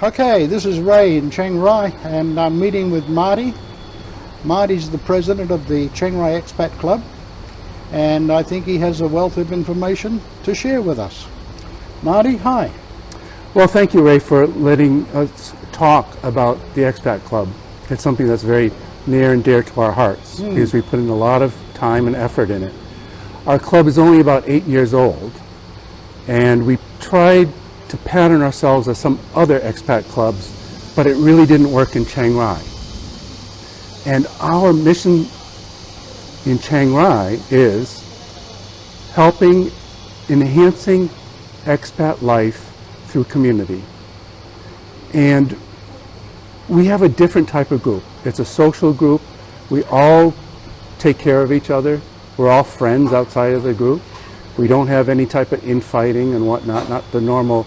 Okay, this is Ray in Chiang Rai, and I'm meeting with Marty. Marty's the president of the Chiang Rai Expat Club, and I think he has a wealth of information to share with us. Marty, hi. Well, thank you, Ray, for letting us talk about the Expat Club. It's something that's very near and dear to our hearts because we put in a lot of time and effort in it. Our club is only about 8 years old, and we tried to pattern ourselves as some other expat clubs, but it really didn't work in Chiang Rai. And our mission in Chiang Rai is helping enhancing expat life through community. And we have a different type of group. It's a social group. We all take care of each other. We're all friends outside of the group. We don't have any type of infighting and whatnot, not the normal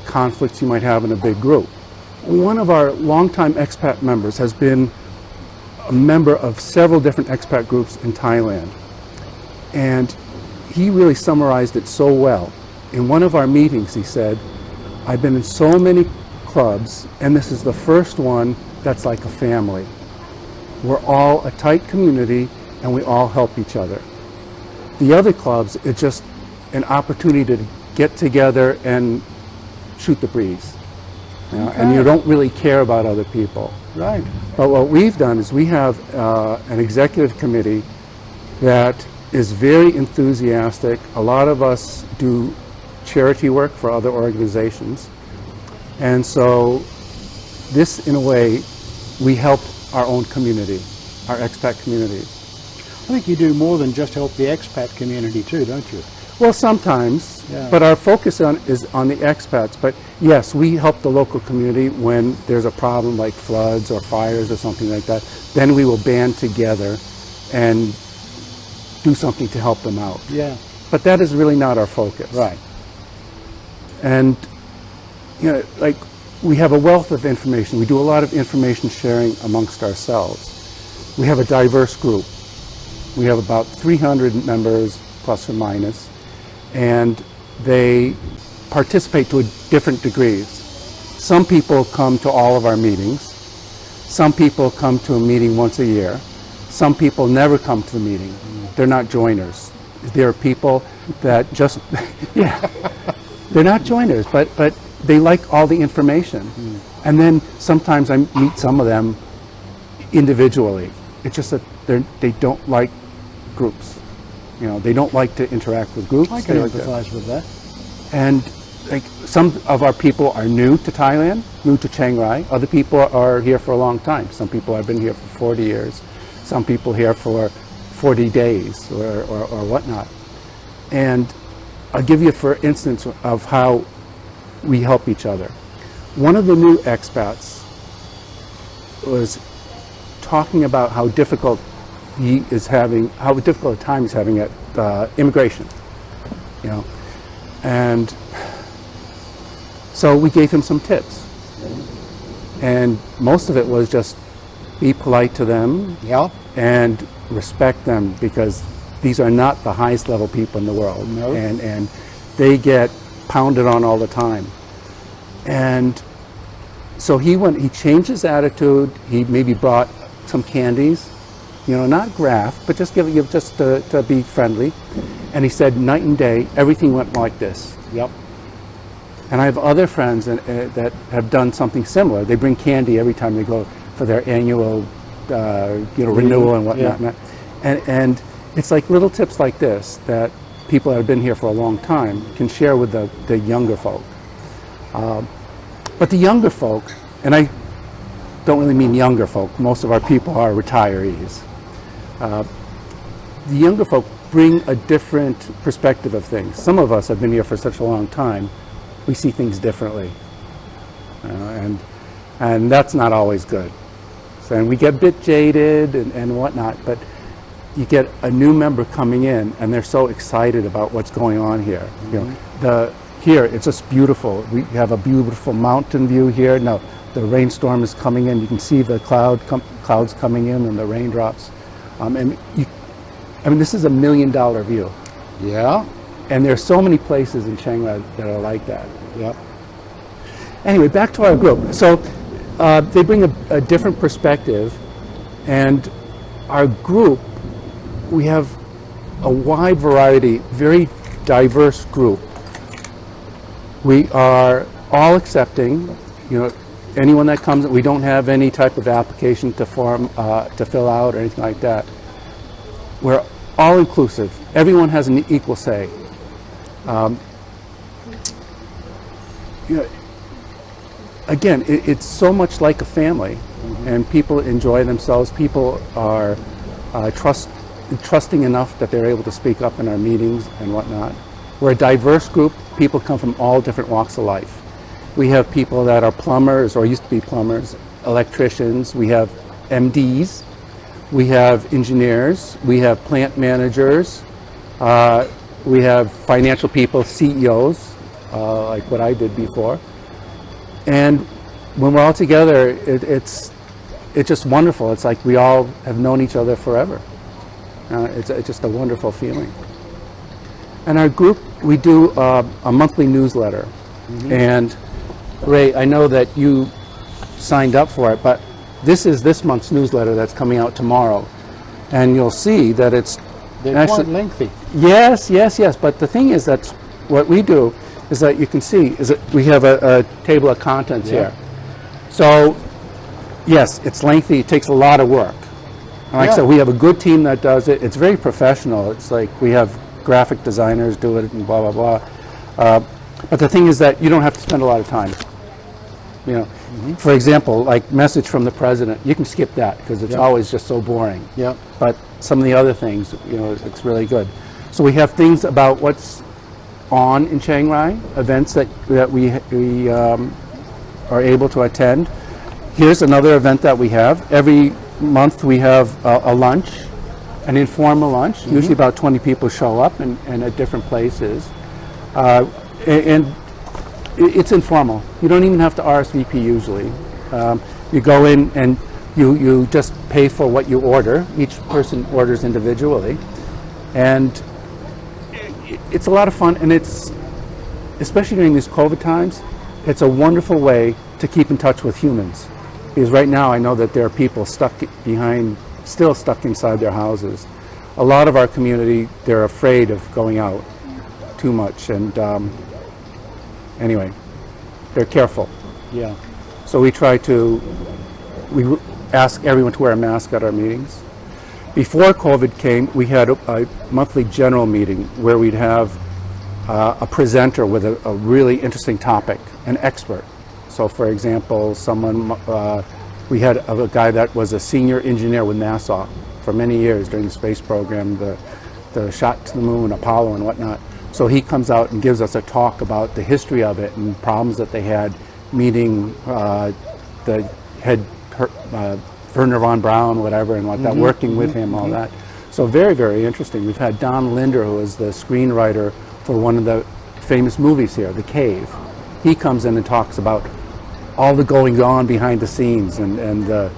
conflicts you might have in a big group. One of our longtime expat members has been a member of several different expat groups in Thailand. And he really summarized it so well. In one of our meetings, he said, I've been in so many clubs, and this is the first one that's like a family. We're all a tight community, and we all help each other. The other clubs, it's just an opportunity to get together and shoot the breeze. You know, and you don't really care about other people. Right. But what we've done is we have an executive committee that is very enthusiastic. A lot of us do charity work for other organizations. And so this, in a way, we help our own community, our expat communities. I think you do more than just help the expat community too, don't you? Well, sometimes, but our focus is on the expats. But yes, we help the local community when there's a problem like floods or fires or something like that. Then we will band together and do something to help them out. Yeah. But that is really not our focus. Right. And, you know, like, we have a wealth of information. We do a lot of information sharing amongst ourselves. We have a diverse group. We have about 300 members, plus or minus, and they participate to different degrees. Some people come to all of our meetings. Some people come to a meeting once a year. Some people never come to the meeting. They're not joiners. There are people that just, they're not joiners, but they like all the information. And then sometimes I meet some of them individually. It's just that they don't like groups. You know, they don't like to interact with groups. I can empathize with that. And like, some of our people are new to Thailand, new to Chiang Rai. Other people are here for a long time. Some people have been here for 40 years. Some people here for 40 days or whatnot. And I'll give you, for instance, of how we help each other. One of the new expats was talking about how difficult a time he's having at immigration, you know. And so we gave him some tips. And most of it was just be polite to them and respect them, because these are not the highest level people in the world. No. And they get pounded on all the time. And so he changed his attitude. He maybe brought some candies, you know, not graft, but just give just to be friendly. And he said night and day, everything went like this. Yep. And I have other friends that have done something similar. They bring candy every time they go for their annual, renewal and whatnot. Yeah. And it's like little tips like this that people that have been here for a long time can share with the younger folk. But the younger folk, and I don't really mean younger folk, most of our people are retirees. The younger folk bring a different perspective of things. Some of us have been here for such a long time, we see things differently. And that's not always good. So, and we get a bit jaded and whatnot, but you get a new member coming in and they're so excited about what's going on here. Mm-hmm. You know, here it's just beautiful. We have a beautiful mountain view here. Now the rainstorm is coming in. You can see the clouds coming in and the raindrops. This is $1 million view. Yeah. And there's so many places in Chiang Rai that are like that. Yep. Anyway, back to our group. So they bring a different perspective, and our group, we have a wide variety, very diverse group. We are all accepting, anyone that comes. We don't have any type of application to fill out or anything like that. We're all inclusive. Everyone has an equal say. Again, it's so much like a family, and people enjoy themselves. People are trusting enough that they're able to speak up in our meetings and whatnot. We're a diverse group. People come from all different walks of life. We have people that are plumbers or used to be plumbers, electricians. We have MDs. We have engineers. We have plant managers. We have financial people, CEOs, like what I did before. And when we're all together, it's just wonderful. It's like we all have known each other forever. It's just a wonderful feeling. And our group, we do a monthly newsletter. And Ray, I know that you signed up for it, but this is this month's newsletter that's coming out tomorrow. And you'll see that They're actually quite lengthy. Yes. But the thing is that what we do is that you can see is that we have a table of contents here. So, yes, it's lengthy. It takes a lot of work. And like I said, we have a good team that does it. It's very professional. It's like we have graphic designers do it and blah, blah, blah. But the thing is that you don't have to spend a lot of time. For example, like message from the president, you can skip that because it's always just so boring. But some of the other things, it's really good. So we have things about what's on in Chiang Rai, events that we are able to attend. Here's another event that we have. Every month we have a lunch, an informal lunch. Usually about 20 people show up and at different places. And it's informal. You don't even have to RSVP usually. You go in and you just pay for what you order. Each person orders individually. And it's a lot of fun, and it's, especially during these COVID times, it's a wonderful way to keep in touch with humans. Because right now I know that there are people still stuck inside their houses. A lot of our community, they're afraid of going out too much, and anyway, they're careful. So we ask everyone to wear a mask at our meetings. Before COVID came, we had a monthly general meeting where we'd have a presenter with a really interesting topic, an expert. So for example, we had a guy that was a senior engineer with NASA for many years during the space program, the shot to the moon, Apollo and whatnot. So he comes out and gives us a talk about the history of it and problems that they had meeting the head Werner von Braun, whatever, and what that, working with him, all that. So very, very interesting. We've had Don Linder, who is the screenwriter for one of the famous movies here, The Cave. He comes in and talks about all the going on behind the scenes and the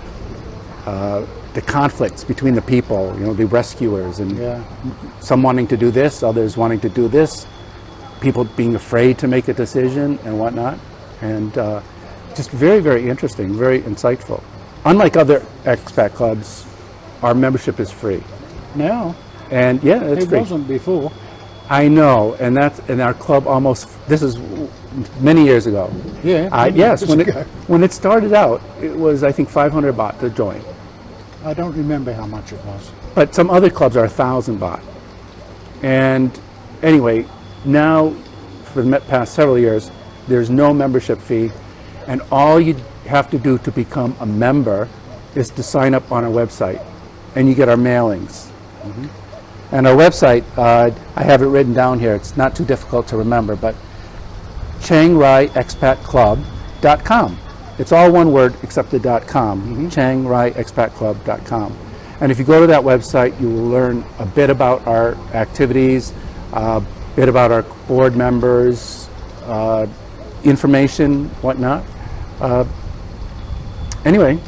conflicts between the people, the rescuers, and some wanting to do this, others wanting to do this, people being afraid to make a decision and whatnot. And just very, very interesting, very insightful. Unlike other expat clubs, our membership is free. Now? And it's free. It wasn't before. I know, and our club this is many years ago. Yes, when it started out, it was, I think, 500 baht to join. I don't remember how much it was. But some other clubs are 1,000 baht. And anyway, now, for the past several years, there's no membership fee, and all you have to do to become a member is to sign up on our website, and you get our mailings. And our website, I have it written down here. It's not too difficult to remember, but ChiangRaiExpatClub.com. It's all one word except the .com. ChiangRaiExpatClub.com. And if you go to that website, you will learn a bit about our activities, a bit about our board members, information, whatnot. Anyway,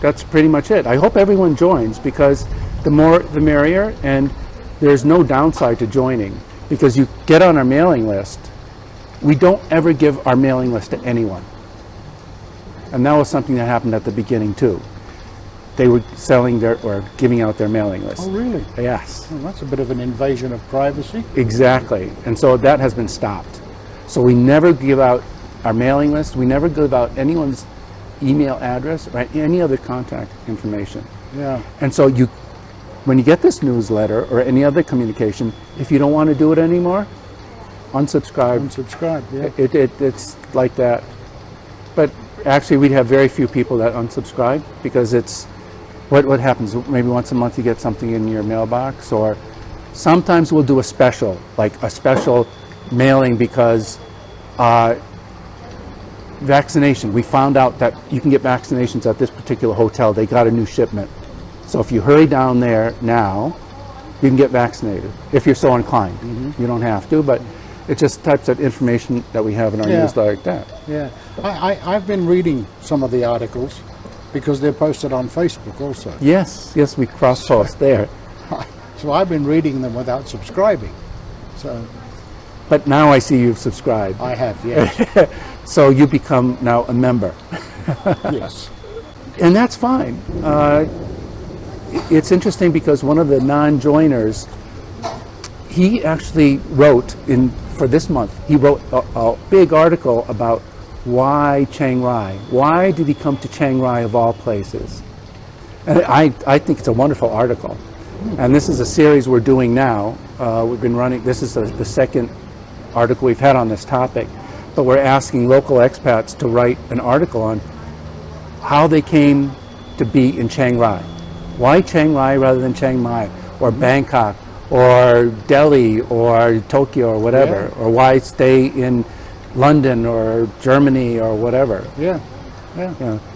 that's pretty much it. I hope everyone joins, because the more the merrier, and there's no downside to joining, because you get on our mailing list. we don't ever give our mailing list to anyone. And that was something that happened at the beginning too. They were selling their, or giving out their mailing list. Oh, really? Yes. Well, that's a bit of an invasion of privacy. Exactly. And so that has been stopped. So we never give out our mailing list. We never give out anyone's email address or any other contact information. Yeah. And so you, when you get this newsletter or any other communication, if you don't want to do it anymore, unsubscribe. Unsubscribe, yeah. It's like that. But actually, we'd have very few people that unsubscribe because it's, what happens, maybe once a month you get something in your mailbox, or sometimes we'll do a special, like a special mailing because vaccination. We found out that you can get vaccinations at this particular hotel. They got a new shipment. So if you hurry down there now, you can get vaccinated if you're so inclined. Mm-hmm. You don't have to, but it's just types of information that we have in our newsletter like that. Yeah. I've been reading some of the articles because they're posted on Facebook also. Yes, we cross-post there. So I've been reading them without subscribing. So. But now I see you've subscribed. I have, yes. So you become now a member. Yes. And that's fine. It's interesting because one of the non-joiners, he actually wrote for this month, he wrote a big article about why Chiang Rai. Why did he come to Chiang Rai of all places? And I think it's a wonderful article. And this is a series we're doing now. We've been running, this is the second article we've had on this topic, but we're asking local expats to write an article on how they came to be in Chiang Rai. Why Chiang Rai rather than Chiang Mai or Bangkok or Delhi or Tokyo or whatever, or why stay in London or Germany or whatever. Yeah.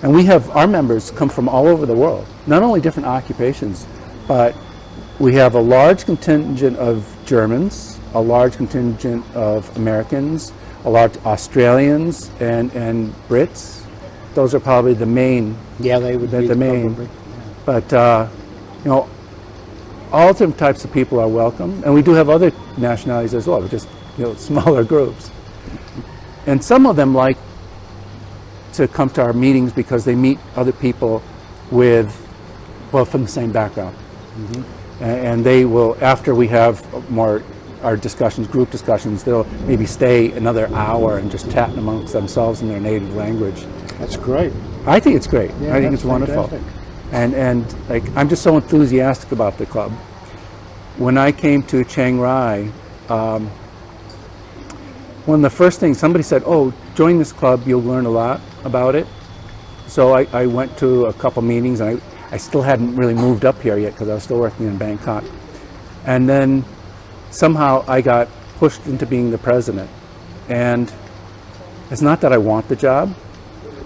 And we have our members come from all over the world, not only different occupations, but we have a large contingent of Germans, a large contingent of Americans, a large Australians and Brits. Those are probably the main. Yeah, they would be the main. probably. But all different types of people are welcome, and we do have other nationalities as well, just smaller groups. And some of them like to come to our meetings because they meet other people from the same background. Mm-hmm. And they will, after we have our discussions, group discussions, they'll maybe stay another hour and just chat amongst themselves in their native language. That's great. I think it's great. Yeah, I think it's wonderful. Fantastic. And like, I'm just so enthusiastic about the club. When I came to Chiang Rai, one of the first things, somebody said, "Oh, join this club, you'll learn a lot about it." So I went to a couple meetings, and I still hadn't really moved up here yet because I was still working in Bangkok. And then somehow I got pushed into being the president. And it's not that I want the job,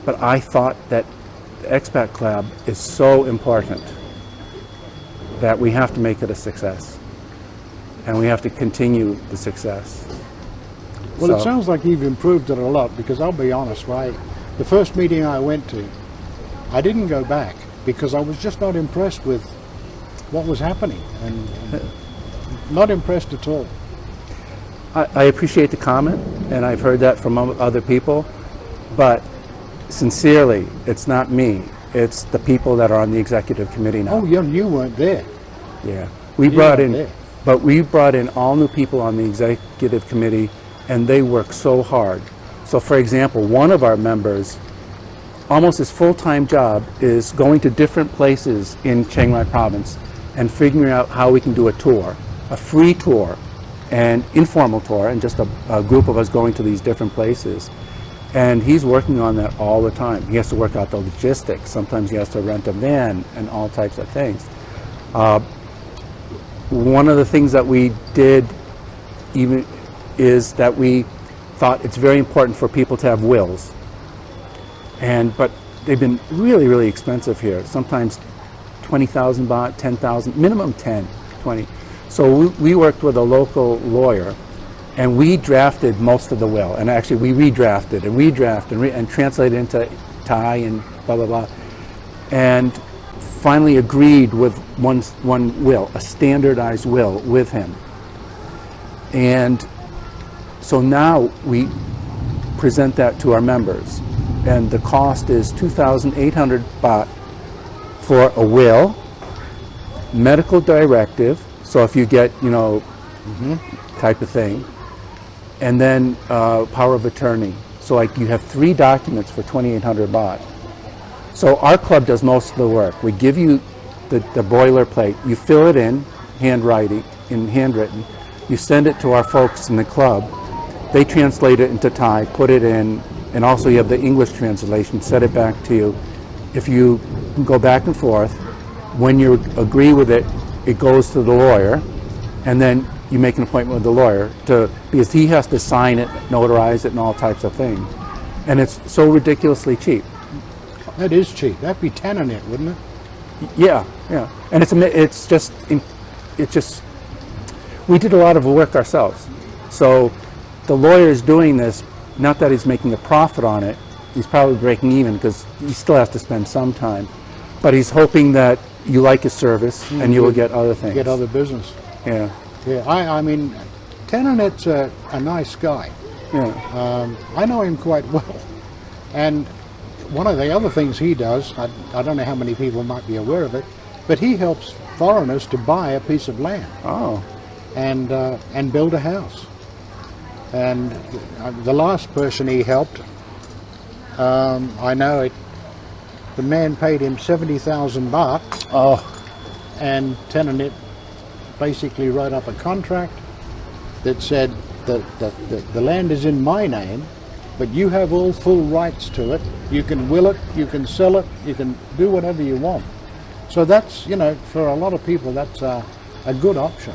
but I thought that the Expat Club is so important that we have to make it a success. And we have to continue the success. Well, it sounds like you've improved it a lot, because I'll be honest, the first meeting I went to, I didn't go back because I was just not impressed with what was happening, and not impressed at all. I appreciate the comment, and I've heard that from other people, but sincerely, it's not me. It's the people that are on the executive committee now. Oh, you weren't there. Yeah, we brought in all new people on the executive committee, and they work so hard. So, for example, one of our members, almost his full-time job is going to different places in Chiang Rai province and figuring out how we can do a tour, a free tour, and informal tour, and just a group of us going to these different places. And he's working on that all the time. He has to work out the logistics. Sometimes he has to rent a van and all types of things. One of the things that we did even is that we thought it's very important for people to have wills. But they've been really, really expensive here. Sometimes 20,000 baht, 10,000, minimum 10, 20. So we worked with a local lawyer, and we drafted most of the will. And actually, we redrafted and translated into Thai and blah, blah, blah. And finally agreed with one will, a standardized will with him. And so now present that to our members. And the cost is 2,800 baht for a will, medical directive, so if you get, type of thing, and then power of attorney. So like you have 3 documents for 2,800 baht. So our club does most of the work. We give you the boilerplate, you fill it in handwritten, you send it to our folks in the club, they translate it into Thai, put it in, and also you have the English translation, set it back to you. If you go back and forth, when you agree with it, it goes to the lawyer, and then you make an appointment with the lawyer because he has to sign it, notarize it, and all types of things. And it's so ridiculously cheap. That is cheap. That'd be 10 on it, wouldn't it? Yeah. And it's just we did a lot of work ourselves. So the lawyer is doing this, not that he's making a profit on it. He's probably breaking even because he still has to spend some time. But he's hoping that you like his service and you will get other things. Get other business. Yeah. Yeah, I mean, Tenanet's a nice guy. Yeah. I know him quite well. And one of the other things he does, I don't know how many people might be aware of it, but he helps foreigners to buy a piece of land. Oh. And build a house. And the last person he helped, I know it, the man paid him 70,000 baht. Oh. And Tenanet basically wrote up a contract that said that the land is in my name, but you have all full rights to it. You can will it, you can sell it, you can do whatever you want. So that's, for a lot of people, that's a good option.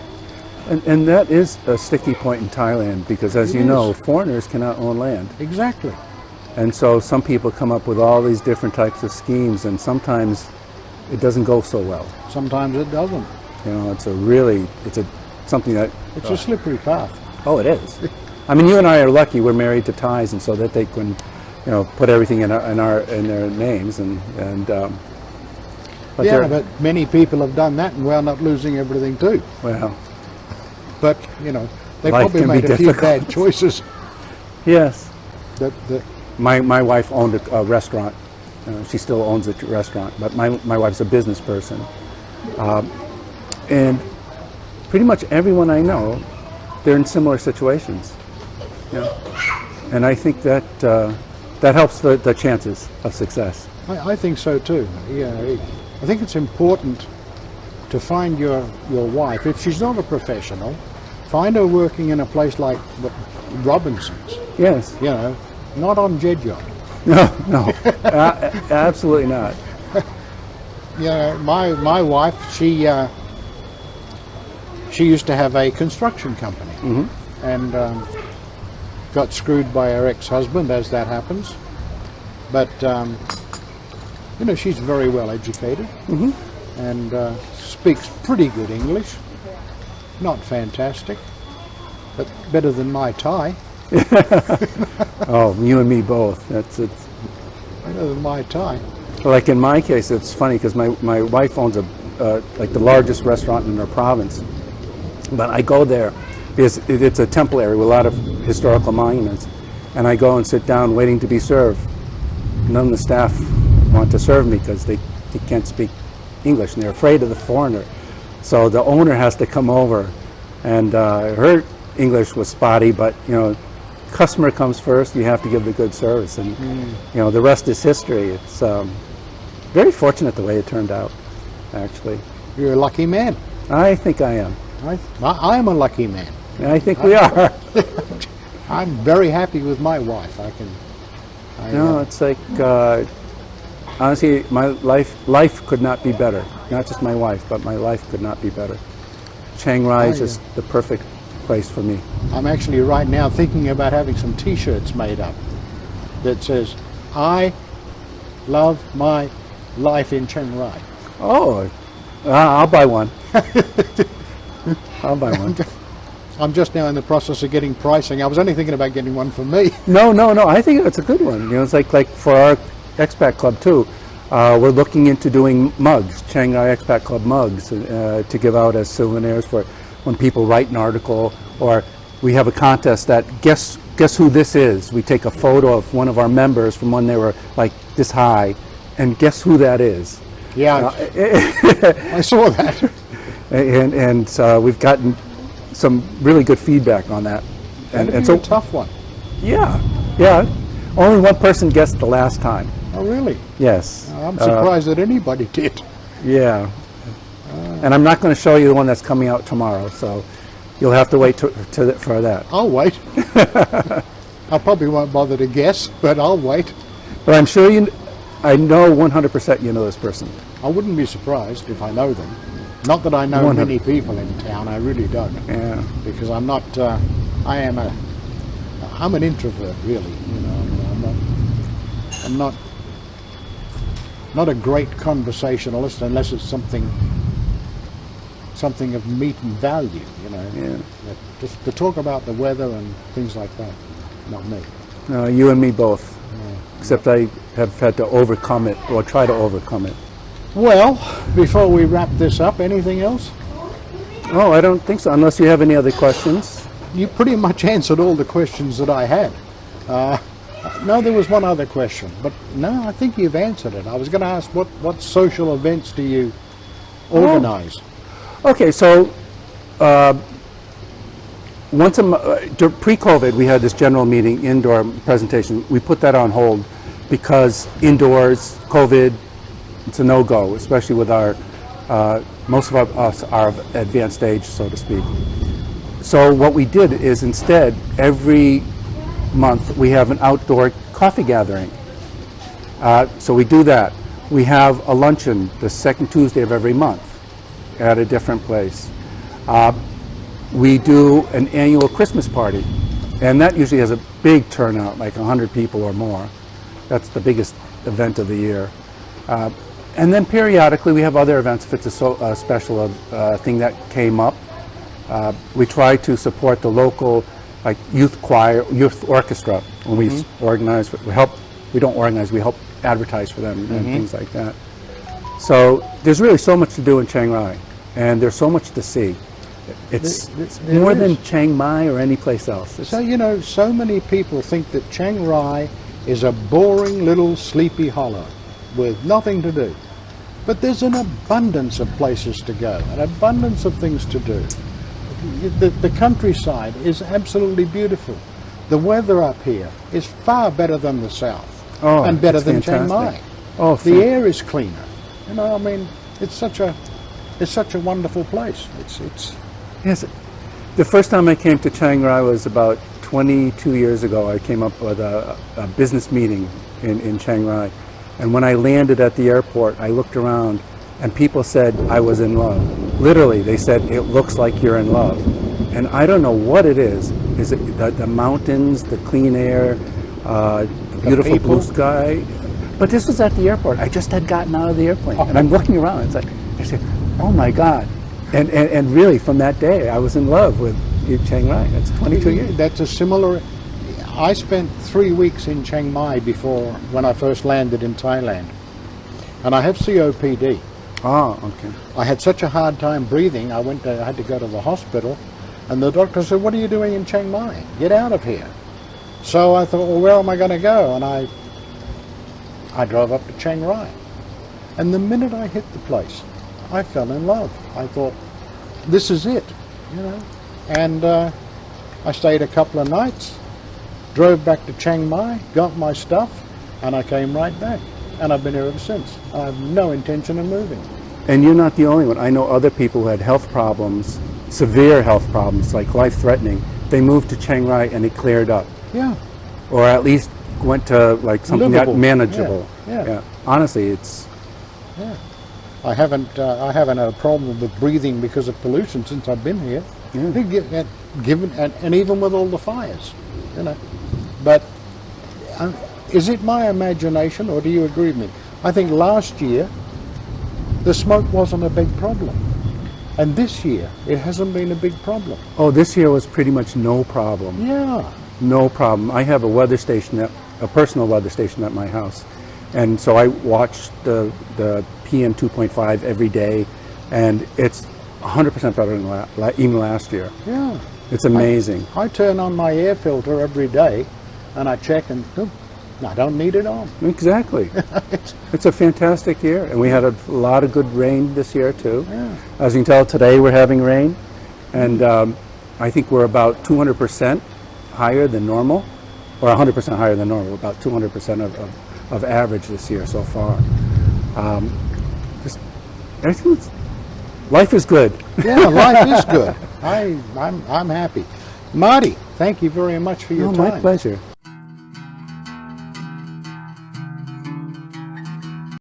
And that is a sticky point in Thailand because, as you know, foreigners cannot own land. Exactly. And so some people come up with all these different types of schemes, and sometimes it doesn't go so well. Sometimes it doesn't. It's something that... It's a slippery path. Oh, it is. I mean, you and I are lucky we're married to Thais, and so that they can, put everything in their names, but many people have done that and wound up losing everything too. Well, but they life probably can made be a few difficult. bad choices. Yes. My wife owned a restaurant. She still owns a restaurant, but my wife's a business person, and pretty much everyone I know, they're in similar situations. And I think that that helps the chances of success. I think so too. Yeah, I think it's important to find your wife. If she's not a professional, find her working in a place like Robinson's. Yes. Not on Jedyacht. No, absolutely not. My wife, she used to have a construction company, and got screwed by her ex-husband, as that happens. But she's very well educated, and speaks pretty good English. Not fantastic, but better than my Thai. Oh, you and me both. It's Better than my Thai. like in my case. It's funny because my wife owns like the largest restaurant in her province, but I go there because it's a temple area with a lot of historical monuments, and I go and sit down waiting to be served. None of the staff want to serve me because they can't speak English and they're afraid of the foreigner. So the owner has to come over, and her English was spotty, but customer comes first. You have to give the good service, and the rest is history. It's very fortunate the way it turned out, actually. You're a lucky man. I think I am. I'm a lucky man. I think we are. I'm very happy with my wife. It's like honestly, my life could not be better. Not just my wife, but my life could not be better. Chiang Rai is just the perfect place for me. I'm actually right now thinking about having some T-shirts made up that says, "I love my life in Chiang Rai." Oh, I'll buy one. I'll buy one. I'm just now in the process of getting pricing. I was only thinking about getting one for me. No. I think it's a good one. It's like for our expat club too. We're looking into doing mugs, Chiang Rai Expat Club mugs, to give out as souvenirs for when people write an article, or we have a contest that guests guess who this is? We take a photo of one of our members from when they were like this high, and guess who that is? Yeah, I saw that. And we've gotten some really good feedback on that. And so a tough one. Yeah. Only one person guessed the last time. Oh, really? Yes. I'm surprised that anybody did. Yeah. And I'm not going to show you the one that's coming out tomorrow, so you'll have to wait for that. I'll wait. I probably won't bother to guess, but I'll wait. But I'm sure I know 100% you know this person. I wouldn't be surprised if I know them. Not that I know 100. many people in town, I really don't. Yeah. Because I'm not, I'm an introvert, really. You know, I'm not a great conversationalist unless it's something of meat and value, you know. Yeah. Just to talk about the weather and things like that, not me. No, you and me both. Yeah. Except I have had to overcome it, or try to overcome it. Well, before we wrap this up, anything else? Oh, I don't think so, unless you have any other questions. You pretty much answered all the questions that I had. No, there was one other question, but no, I think you've answered it. I was going to ask what social events do you organize? Okay, so pre-COVID, we had this general meeting, indoor presentation. We put that on hold because indoors, COVID, it's a no-go, especially with our, most of us are of advanced age, so to speak. So what we did is instead, every month we have an outdoor coffee gathering. So we do that. We have a luncheon the second Tuesday of every month at a different place. We do an annual Christmas party, and that usually has a big turnout, like 100 people or more. That's the biggest event of the year. And then periodically we have other events if it's a special thing that came up. We try to support the local like youth choir, youth orchestra when we organize. We don't organize, we help advertise for them and things like that. So there's really so much to do in Chiang Rai, and there's so much to see. It's more than Chiang Mai or any place else. So, you know, so many people think that Chiang Rai is a boring little sleepy hollow with nothing to do. But there's an abundance of places to go, an abundance of things to do. The countryside is absolutely beautiful. The weather up here is far better than the south, and better than Chiang Mai. Oh, the air is cleaner. You know, I mean, it's such a wonderful place. It's yes. The first time I came to Chiang Rai was about 22 years ago. I came up with a business meeting in Chiang Rai, and when I landed at the airport, I looked around, and people said I was in love. Literally, they said, it looks like you're in love. And I don't know what it is. Is it the mountains, the clean air, the beautiful blue sky? But this was at the airport. I just had gotten out of the airplane. And I'm looking around. It's like, I said, oh my God. And really, from that day, I was in love with Chiang Rai. That's 22 years. That's a similar... I spent 3 weeks in Chiang Mai before, when I first landed in Thailand. And I have COPD. Oh, okay. I had such a hard time breathing, I had to go to the hospital, and the doctor said, what are you doing in Chiang Mai? Get out of here. So I thought, well, where am I going to go? And I drove up to Chiang Rai. And the minute I hit the place, I fell in love. I thought, this is it, you know. And I stayed a couple of nights, drove back to Chiang Mai, got my stuff, and I came right back. And I've been here ever since. I have no intention of moving. And you're not the only one. I know other people who had health problems, severe health problems, like life-threatening. They moved to Chiang Rai and it cleared up. Yeah. Or at least went to like something that manageable. Yeah. Honestly, it's... Yeah. I haven't had a problem with breathing because of pollution since I've been here. Yeah. And even with all the fires, you know. But... is it my imagination, or do you agree with me? I think last year, the smoke wasn't a big problem. And this year, it hasn't been a big problem. Oh, this year was pretty much no problem. Yeah. No problem. I have a weather station, a personal weather station at my house. And so I watch the PM 2.5 every day, and it's 100% better than even last year. Yeah. It's amazing. I turn on my air filter every day, and I check, and I don't need it on. Exactly. It's a fantastic year, and we had a lot of good rain this year too. Yeah. As you can tell, today we're having rain, and I think we're about 200% higher than normal, or 100% higher than normal, about 200% of average this year so far. Life is good. Yeah, life is good. I'm happy. Marty, thank you very much for your time. My pleasure.